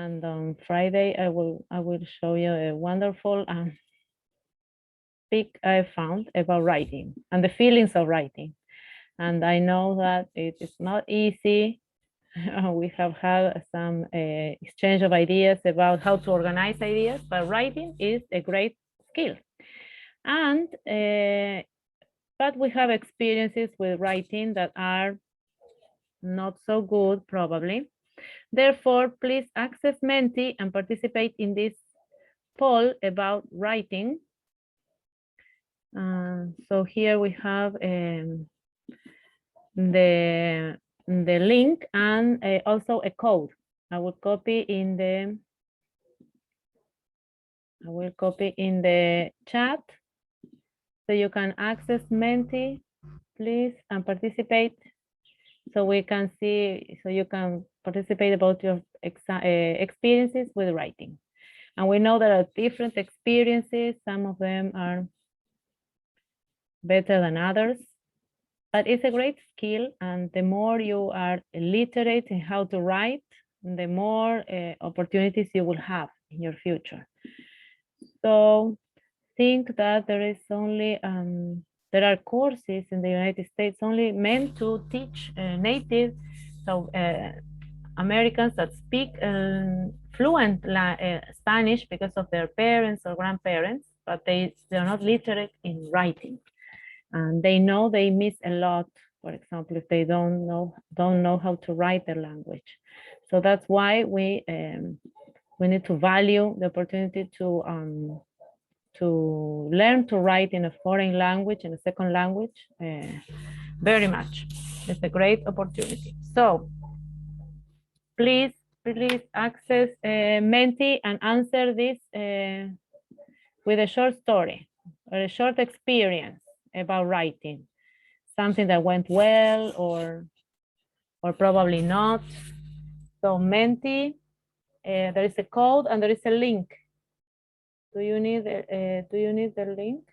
And on Friday, I will show you a wonderful pic I found about writing and the feelings of writing. And I know that it is not easy. We have had some exchange of ideas about how to organize ideas, but writing is a great skill. And but we have experiences with writing that are not so good, probably. Therefore, please access Menti and participate in this poll about writing. So here we have the link and also a code. I will copy in the chat so you can access Menti, please, and participate. So we can see, so you can participate about your experiences with writing. And we know there are different experiences. Some of them are better than others, but it's a great skill. And the more you are literate in how to write, the more opportunities you will have in your future. So think that there is only, there are courses in the United States only meant to teach native, so Americans that speak fluent Spanish because of their parents or grandparents, but they're not literate in writing. And they know they miss a lot, for example, if they don't know how to write their language. So that's why we need to value the opportunity to learn to write in a foreign language, in a second language, very much. It's a great opportunity. So please access Menti and answer this with a short story or a short experience about writing. Something that went well or probably not. So Menti, there is a code and there is a link. Do you need the link?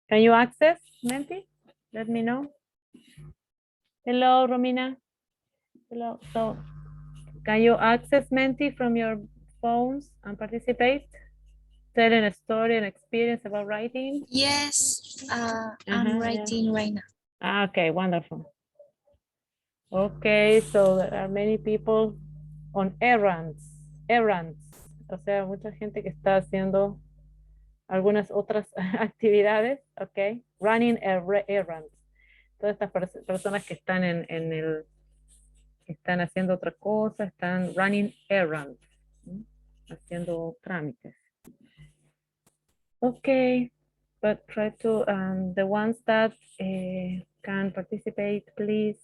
Can you access Menti? Let me know. Hello, Romina. Hello. So can you access Menti from your phones and participate? Telling a story and experience about writing? Yes, I'm writing right now. Okay, wonderful. Okay, so there are many people on errands. O sea, mucha gente que está haciendo algunas otras actividades, ok. Running errands. Todas estas personas que están están haciendo otra cosa, están running errands, haciendo trámites. Okay, but try to, the ones that can participate, please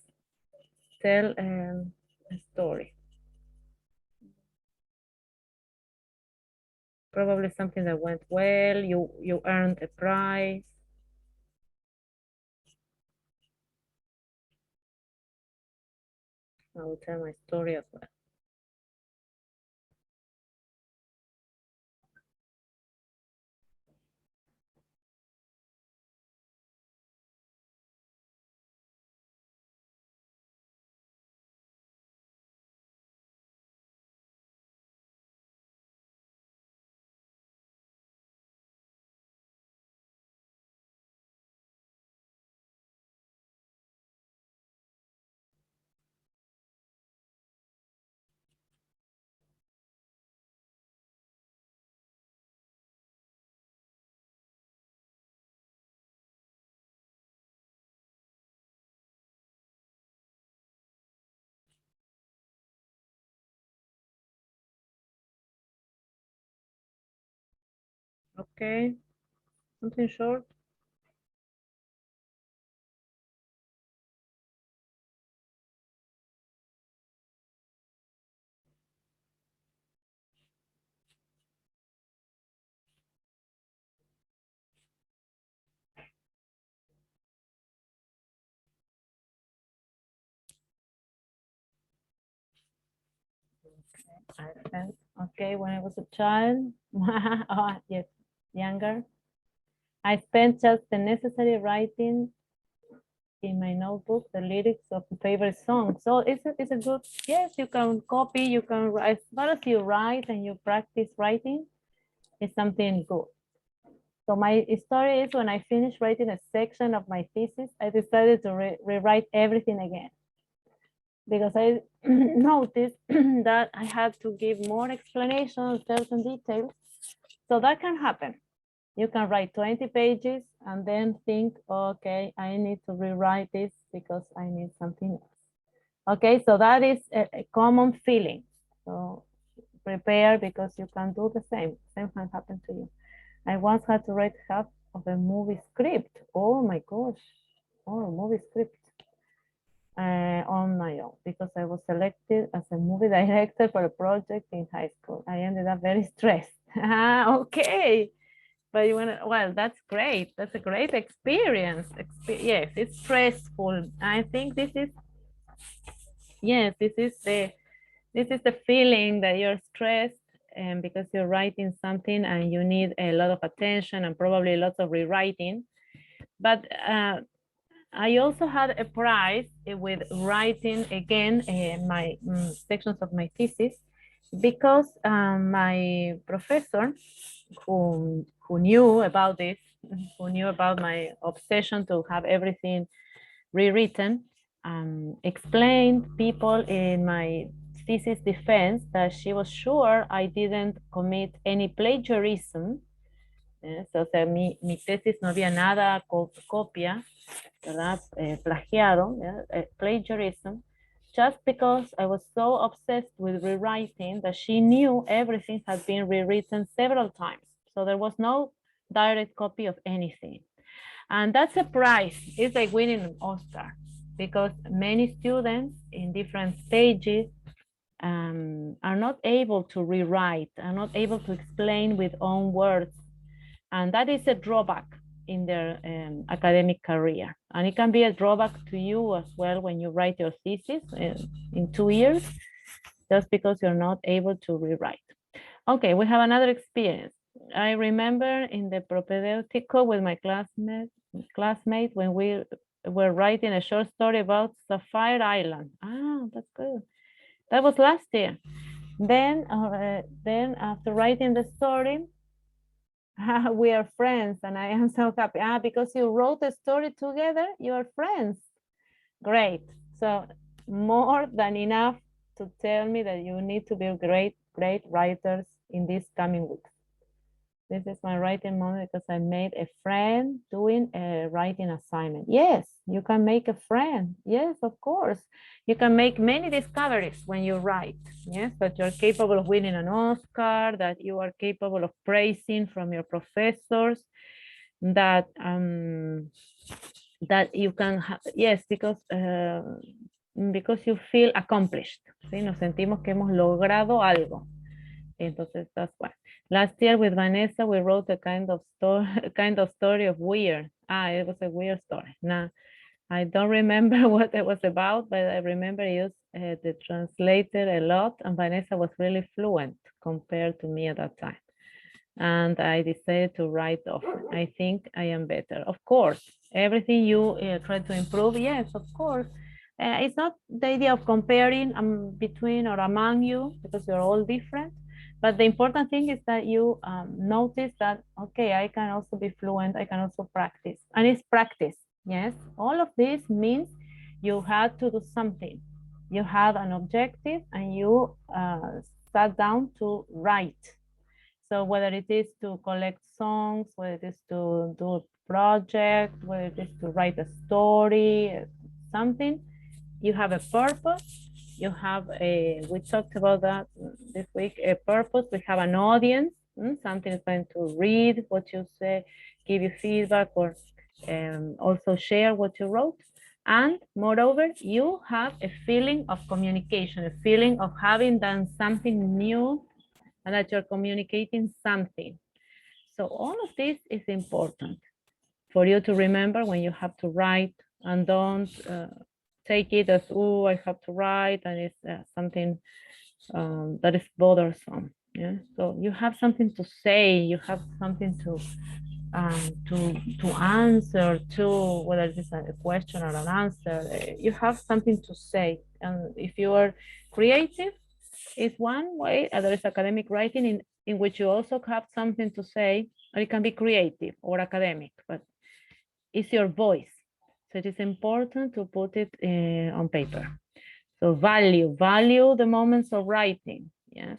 tell a story. Probably something that went well, you earned a prize. I will tell my story as well. Okay, something short. I spent, okay, when I was a child, oh, yes, younger, I spent just the necessary writing in my notebook the lyrics of a favorite song. So it's a good, yes, you can copy, you can write, as far as you write and you practice writing, it's something good. So my story is when I finished writing a section of my thesis, I decided to rewrite everything again because I noticed that I had to give more explanation, certain details. So that can happen. You can write 20 pages and then think, okay, I need to rewrite this because I need something else. Okay, so that is a common feeling. So prepare because you can do the same. Same can happen to you. I once had to write half of a movie script. Oh my gosh. Oh, movie script on my own because I was selected as a movie director for a project in high school. I ended up very stressed. Okay. But you want to, well, that's great. That's a great experience. Yes, it's stressful. I think this is, yes, this is the feeling that you're stressed and because you're writing something and you need a lot of attention and probably lots of rewriting. But I also had a prize with writing again my sections of my thesis because my professor who knew about this, who knew about my obsession to have everything rewritten, explained people in my thesis defense that she was sure I didn't commit any plagiarism. O sea, mi tesis no había nada copia, ¿verdad? Plagiado, plagiarism, just because I was so obsessed with rewriting that she knew everything had been rewritten several times. So there was no direct copy of anything. And that's a prize. It's like winning an Oscar because many students in different stages are not able to rewrite, are not able to explain with own words. And that is a drawback in their academic career. And it can be a drawback to you as well when you write your thesis in 2 years, just because you're not able to rewrite. Okay, we have another experience. I remember in the propedeutical with my classmate when we were writing a short story about Sapphire Island. Ah, that's good. That was last year. Then after writing the story, we are friends and I am so happy. Because you wrote the story together, you are friends. Great. So more than enough to tell me that you need to be great writers in these coming weeks. This is my writing moment because I made a friend doing a writing assignment. Yes, you can make a friend. Yes, of course. You can make many discoveries when you write. Yes, that you're capable of winning an Oscar, that you are capable of praising from your professors, that that you can have, yes, because you feel accomplished. ¿Sí? Nos sentimos que hemos logrado algo. Entonces, that's why. Last year with Vanessa, we wrote a kind of story of weird. It was a weird story. Now, I don't remember what it was about, but I remember I used the translator a lot, and Vanessa was really fluent compared to me at that time. And I decided to write off. I think I am better. Of course, everything you try to improve, yes, of course. It's not the idea of comparing between or among you because you're all different. But the important thing is that you notice that, okay, I can also be fluent, I can also practice. And it's practice, yes? All of this means you had to do something. You had an objective and you sat down to write. So whether it is to collect songs, whether it is to do a project, whether it is to write a story, something, you have a purpose. You have we talked about that this week, a purpose. We have an audience. Something is going to read what you say, give you feedback, or also share what you wrote. And moreover, you have a feeling of communication, a feeling of having done something new and that you're communicating something. So all of this is important for you to remember when you have to write, and don't take it as, oh, I have to write and it's something that is bothersome. Yeah. So you have something to say, you have something to to answer to whether it's a question or an answer. You have something to say, and if you are creative, it's one way. There is academic writing in which you also have something to say, or it can be creative or academic, but it's your voice. So it is important to put it on paper. So value the moments of writing. Yes,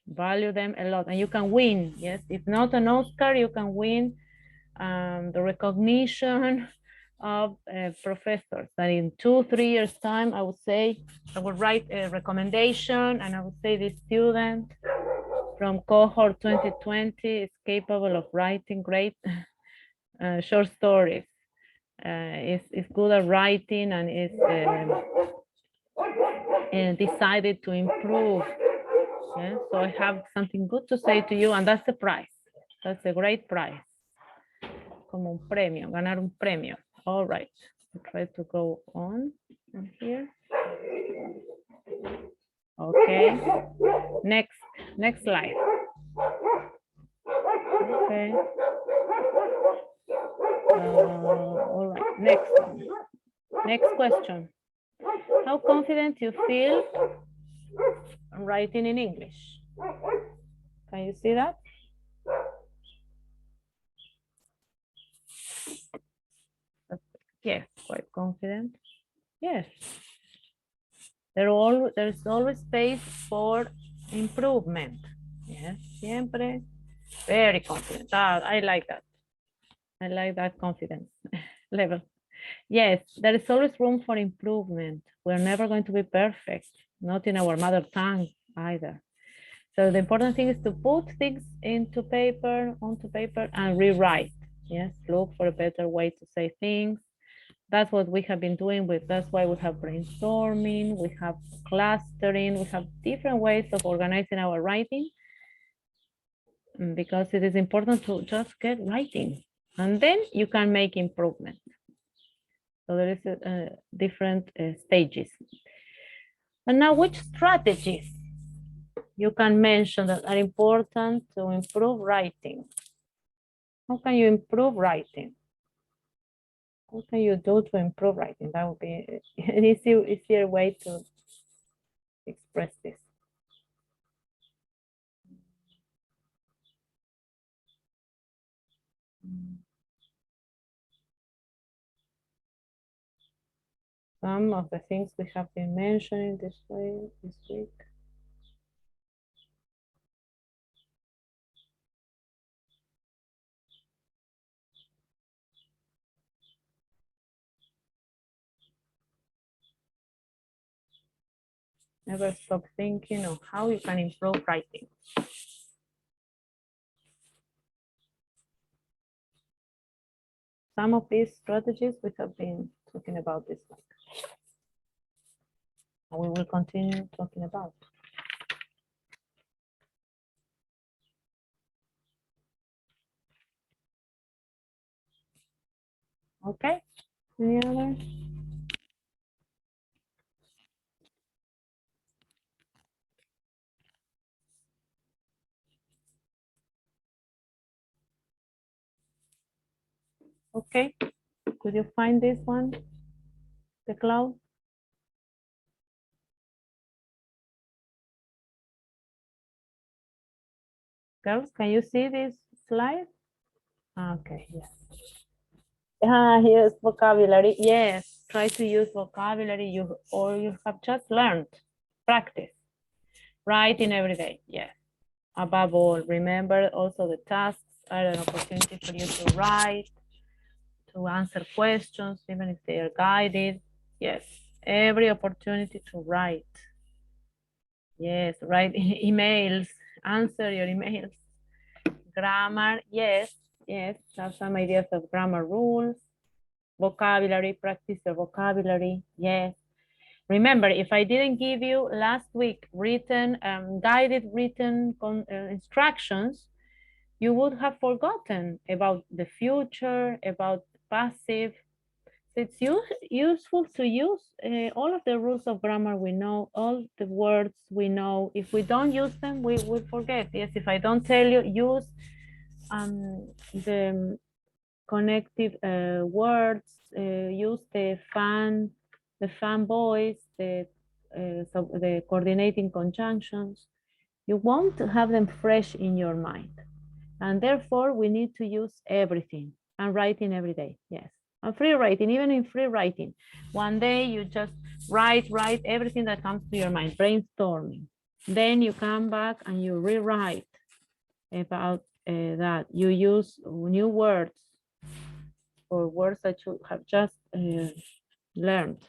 value them a lot, and you can win. Yes, if not an Oscar, you can win the recognition of professors. That in 2-3 years time, I would say I would write a recommendation, and I would say this student from cohort 2020 is capable of writing great short stories. Is good at writing and is decided to improve. Yeah? So I have something good to say to you, and that's the prize. That's a great prize. Como un premio, ganar un premio. All right, I'll try to go on from here. Okay, next slide. Okay. All right, next question. How confident you feel writing in English? Can you see that? Yes, quite confident. Yes. There's always space for improvement. Yes, siempre. Very confident. I like that. I like that confidence level. Yes, there is always room for improvement. We're never going to be perfect, not in our mother tongue either. So the important thing is to put things onto paper, and rewrite. Yes, look for a better way to say things. That's what we have been doing that's why we have brainstorming, we have clustering, we have different ways of organizing our writing, because it is important to just get writing, and then you can make improvement. So there is different stages. And now, which strategies you can mention that are important to improve writing? How can you improve writing? What can you do to improve writing? That would be an easier way to express this. Some of the things we have been mentioning this week. Never stop thinking of how you can improve writing. Some of these strategies we have been talking about this week. And we will continue talking about. Okay, any other? Okay, could you find this one? The cloud? Girls, can you see this slide? Okay, yes. Yes, vocabulary. Yes, try to use vocabulary you have just learned. Practice. Writing every day. Yes. Above all, remember also the tasks are an opportunity for you to write, to answer questions, even if they are guided. Yes, every opportunity to write. Yes, write emails, answer your emails. Grammar, yes, have some ideas of grammar rules. Vocabulary, practice your vocabulary, yes. Remember, if I didn't give you last week written, guided written instructions, you would have forgotten about the future, about passive. So it's useful to use all of the rules of grammar we know, all the words we know. If we don't use them, we will forget. Yes, if I don't tell you, use the connective words, use the fan voice, so the coordinating conjunctions. You want to have them fresh in your mind. And therefore, we need to use everything and writing every day. Yes. And free writing, even in free writing. One day you just write everything that comes to your mind, brainstorming. Then you come back and you rewrite about that. You use new words or words that you have just learned,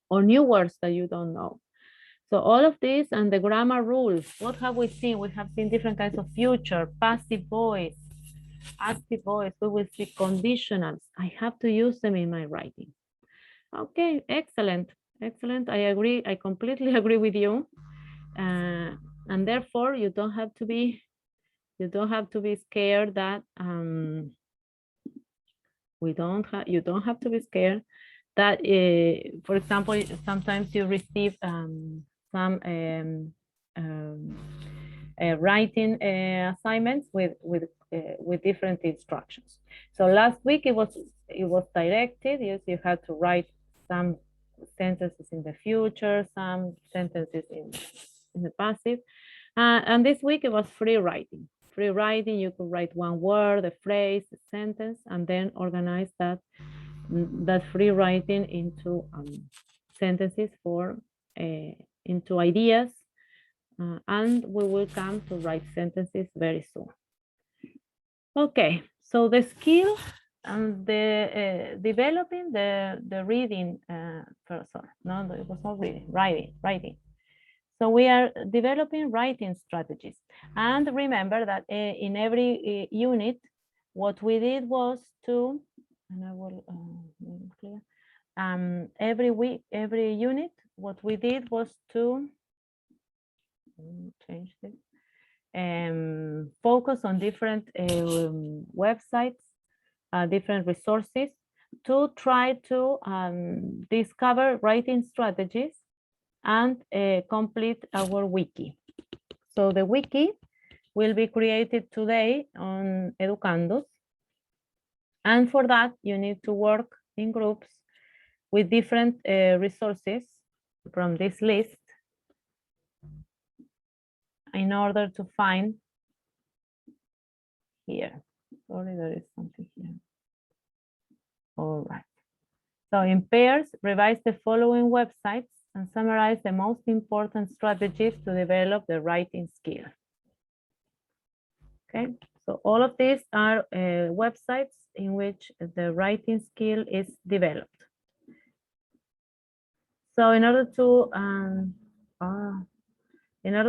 or new words that you don't know. So all of this and the grammar rules, what have we seen? We have seen different kinds of future, passive voice, active voice. We will see conditionals. I have to use them in my writing. Okay, excellent, excellent. I agree. I completely agree with you. And therefore, you don't have to be scared that you don't have to be scared that, for example, sometimes you receive some writing assignments with different instructions. So last week it was directed. Yes, you had to write some sentences in the future, some sentences in the passive, and this week it was free writing. Free writing, you could write one word, a phrase, a sentence, and then organize that free writing into sentences into ideas, and we will come to write sentences very soon. Okay, so the skill and the developing the reading, sorry, no, it was not reading, writing. So we are developing writing strategies. And remember that in every unit, what we did was to, and I will make it clear, every week, every unit, what we did was to change this, focus on different websites, different resources to try to discover writing strategies and complete our wiki. So the wiki will be created today on Educandos. And for that, you need to work in groups with different resources from this list in order to find here. Sorry, there is something here. All right. So in pairs, revise the following websites and summarize the most important strategies to develop the writing skill. Okay, so all of these are websites in which the writing skill is developed. So in order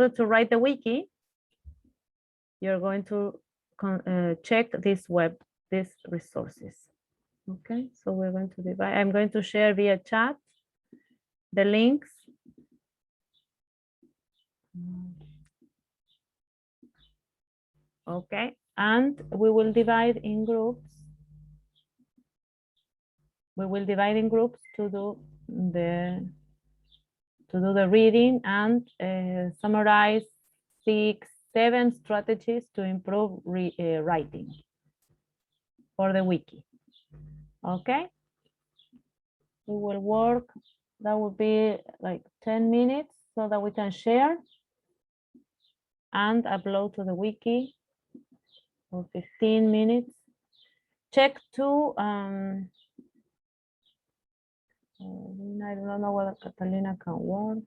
to write the wiki, you're going to check these resources. Okay, so we're going to divide. I'm going to share via chat the links. Okay, and we will divide in groups. We will divide in groups to do the reading and summarize 6, 7 strategies to improve writing for the wiki. Okay, we will work. That will be like 10 minutes so that we can share and upload to the wiki for 15 minutes. Check to I don't know whether Catalina can work.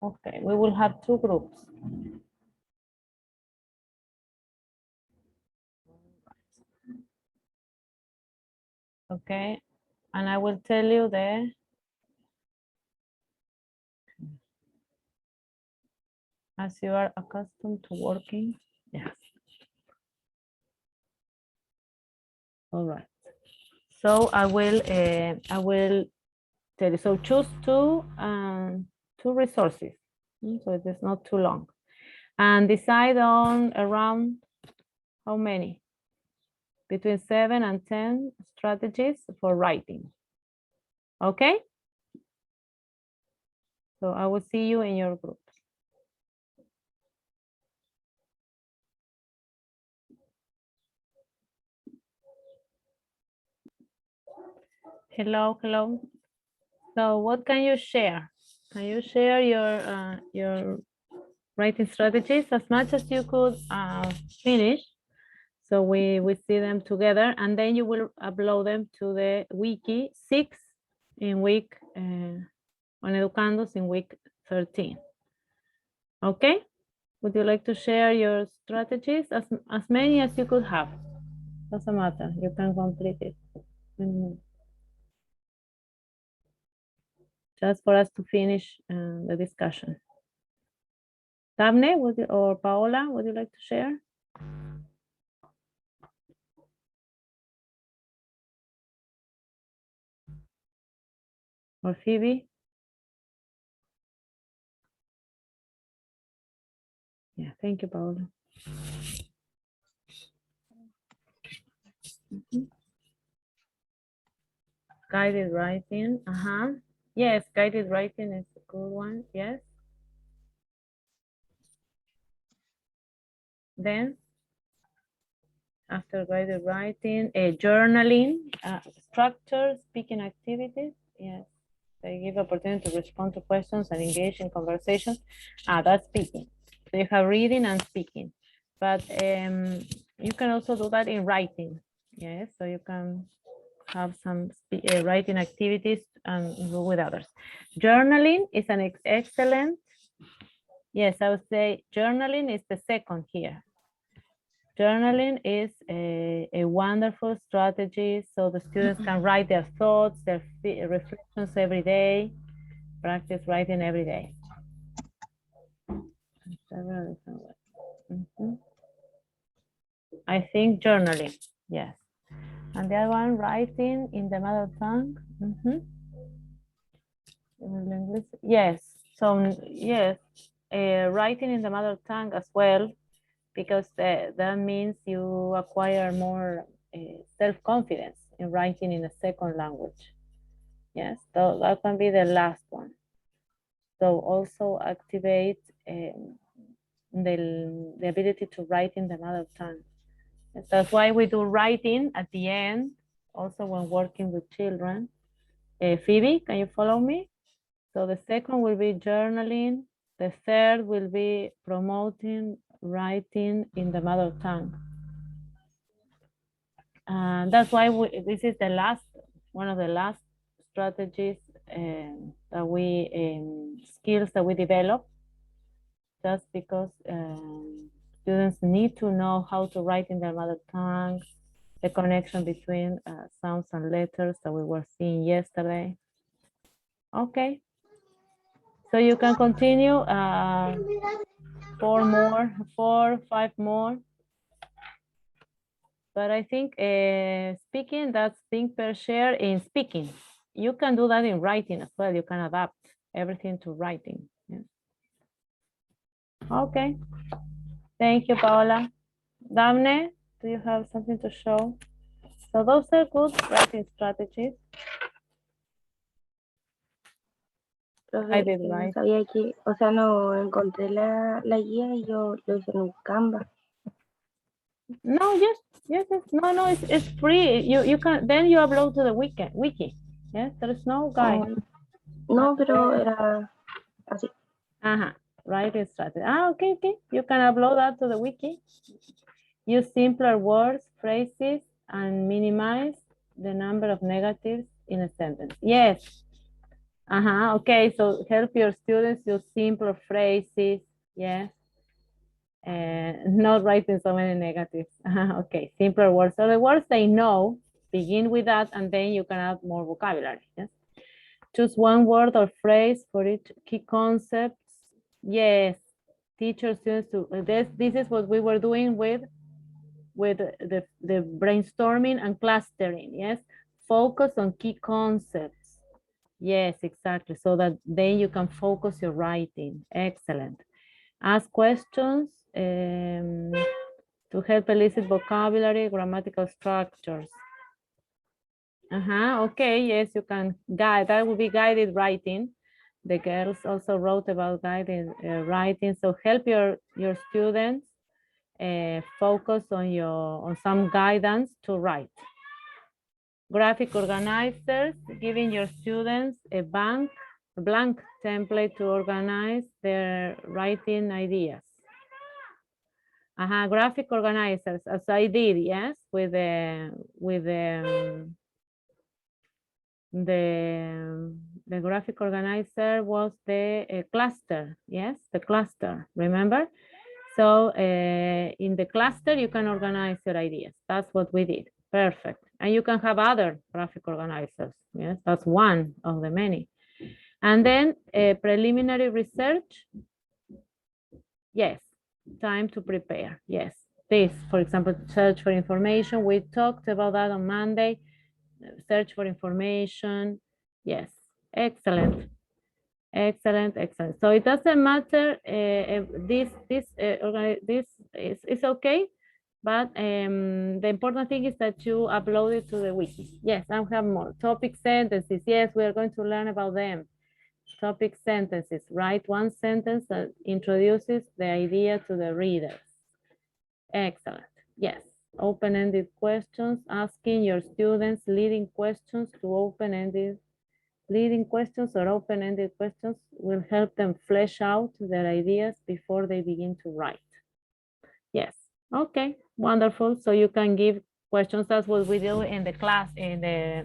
Okay, we will have 2 groups. Okay, and I will tell you as you are accustomed to working. Yes. All right. So I will tell you. So choose 2 resources. So it is not too long. And decide on around how many? Between 7 and 10 strategies for writing. Okay? So I will see you in your group. Hello, hello. So what can you share? Can you share your writing strategies as much as you could finish? So we see them together, and then you will upload them to the wiki 6 in week on Educandos in week 13. Okay? Would you like to share your strategies? As many as you could have. Doesn't matter. You can complete it. Just for us to finish the discussion. Daphne, or Paola, would you like to share? Or Phoebe? Yeah, thank you, Paola. Guided writing, Yes, guided writing is a good one, yes. Then, after guided writing, journaling, structure, speaking activities, yes. They give opportunity to respond to questions and engage in conversation. That's speaking. So you have reading and speaking. But you can also do that in writing. Yes, so you can have some writing activities and go with others. Journaling is an excellent, yes, I would say journaling is the second here. Journaling is a wonderful strategy so the students can write their thoughts, their reflections every day, practice writing every day. I think journaling, yes. And the other one, writing in the mother tongue. Yes, so yes, writing in the mother tongue as well, because that means you acquire more self-confidence in writing in a second language. Yes, so that can be the last one. So also activate the ability to write in the mother tongue. That's why we do writing at the end, also when working with children. Phoebe, can you follow me? So the second will be journaling. The third will be promoting writing in the mother tongue. And that's why this is the last, one of the last strategies that we, skills that we develop, just because students need to know how to write in their mother tongue, the connection between sounds and letters that we were seeing yesterday. Okay. So you can continue 5 more. But I think speaking, that's think per share in speaking. You can do that in writing as well. You can adapt everything to writing. Yes. Okay. Thank you, Paola. Damne, do you have something to show? So those are good writing strategies. Profe, no sabía que, o sea, no encontré la guía y yo lo hice en un Canva. No, yes, no, it's free. You can, then you upload to the wiki. Yes, there is no guide. No, pero era así. Writing strategy. Okay. You can upload that to the wiki. Use simpler words, phrases, and minimize the number of negatives in a sentence. Yes. Okay, so help your students use simpler phrases. Yes. Not writing so many negatives. Okay, simpler words. So the words they know, begin with that, and then you can add more vocabulary. Yes. Choose one word or phrase for each key concepts. Yes. Teacher students to this is what we were doing with the brainstorming and clustering. Yes. Focus on key concepts. Yes, exactly. So that then you can focus your writing. Excellent. Ask questions to help elicit vocabulary, grammatical structures. Okay, yes, you can guide. That would be guided writing. The girls also wrote about guided writing. So help your students focus on some guidance to write. Graphic organizers, giving your students a blank template to organize their writing ideas. Graphic organizers, as I did, yes, with the graphic organizer was the cluster, yes, the cluster, remember? So in the cluster, you can organize your ideas. That's what we did. Perfect. And you can have other graphic organizers. Yes, that's one of the many. And then preliminary research. Yes, time to prepare. Yes, this, for example, search for information. We talked about that on Monday. Search for information. Yes, excellent. Excellent, excellent. So it doesn't matter this is okay, but the important thing is that you upload it to the wiki. Yes, I have more topic sentences. Yes, we are going to learn about them. Topic sentences. Write one sentence that introduces the idea to the readers. Excellent. Yes. Open-ended questions, asking your students leading questions to open-ended. Leading questions or open-ended questions will help them flesh out their ideas before they begin to write. Yes. Okay. Wonderful. So you can give questions. That's what we do in the class, in the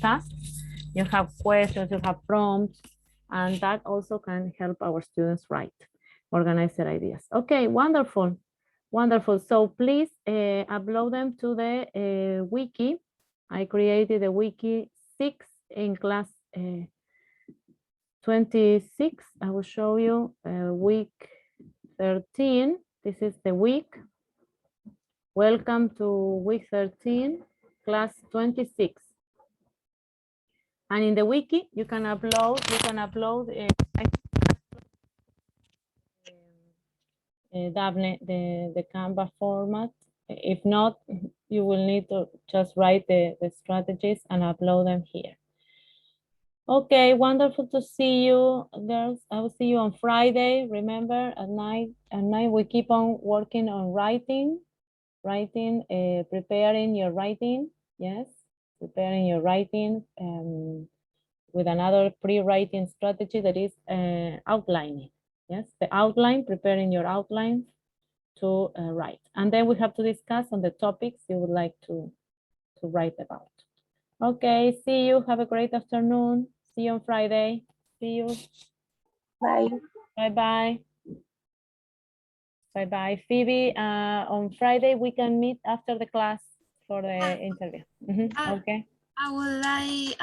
tasks. You have questions, you have prompts, and that also can help our students write, organize their ideas. Okay. Wonderful. Wonderful. So please upload them to the wiki. I created a wiki 6 in class 26. I will show you week 13. This is the week. Welcome to week 13, class 26. And in the wiki, you can upload Daphne, the Canva format. If not, you will need to just write the strategies and upload them here. Okay, wonderful to see you, girls. I will see you on Friday. Remember, at night we keep on working on writing, preparing your writing. Yes, preparing your writing with another pre-writing strategy that is outlining. Yes, the outline, preparing your outline to write. And then we have to discuss on the topics you would like to write about. Okay, see you. Have a great afternoon. See you on Friday. See you. Bye. Bye-bye. Bye-bye. Phoebe, on Friday, we can meet after the class for the interview. Okay. I would like